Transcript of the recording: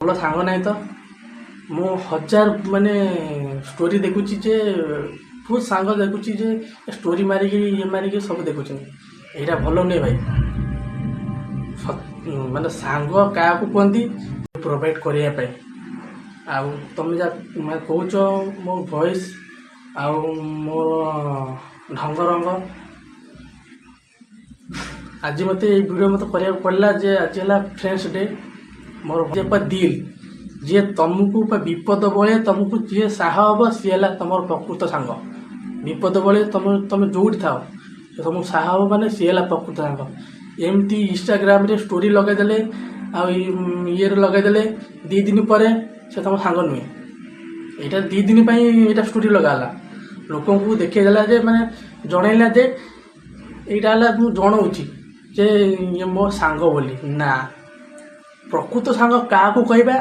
ଭଲ ସାଙ୍ଗ ନାହିଁ ତ ମୁଁ ହଜାର ମାନେ ଷ୍ଟୋରି ଦେଖୁଛି ଯେ ବହୁତ ସାଙ୍ଗ ଦେଖୁଛି ଯେ ଷ୍ଟୋରି ମାରିକି ଇଏ ମାରିକି ସବୁ ଦେଖୁଛନ୍ତି। ଏଇଟା ଭଲ ନୁହେଁ ଭାଇ। ମାନେ ସାଙ୍ଗ କାହାକୁ କୁହନ୍ତି ପ୍ରୋଭାଇଡ଼ କରିବା ପାଇଁ। ଆଉ ତମେ ଯାହା କହୁଛ ମୋ ଭଏସ୍ ଆଉ ମୋ ଢଙ୍ଗ ରଙ୍ଗ, ଆଜି ମୋତେ ଏଇ ଭିଡ଼ିଓ ମୋତେ କରିବାକୁ ପଡ଼ିଲା ଯେ ଆଜି ହେଲା ଫ୍ରେଣ୍ଡସ୍ ଡେ। ମୋର ଦିଲ୍ ଯିଏ ତମକୁ ବିପଦ ବେଳେ ତମକୁ ଯିଏ ସାହା ହବ ସିଏ ହେଲା ତମର ପ୍ରକୃତ ସାଙ୍ଗ। ବିପଦ ବେଳେ ତମେ ଯୋଉଠି ଥାଅ ତମକୁ ସାହା ହବ ମାନେ ସିଏ ହେଲା ପ୍ରକୃତ ସାଙ୍ଗ। ଏମିତି ଇନଷ୍ଟାଗ୍ରାମରେ ଷ୍ଟୋରି ଲଗାଇଦେଲେ ଆଉ ଇଏରେ ଲଗାଇଦେଲେ 2 ଦିନ ପରେ ସେ ତମ ସାଙ୍ଗ ନୁହେଁ। ଏଇଟା 2 ଦିନ ପାଇଁ ଏଇଟା ଷ୍ଟୋରି ଲଗା ହେଲା, ଲୋକଙ୍କୁ ଦେଖେଇ ଦେଲା ଯେ ମାନେ ଜଣେଇଲା ଯେ ଏଇଟା ହେଲା ମୁଁ ଜଣଉଛି ଯେ ଇଏ ମୋ ସାଙ୍ଗ ବୋଲି। ନା, ପ୍ରକୃତ ସାଙ୍ଗ କାହାକୁ କହିବା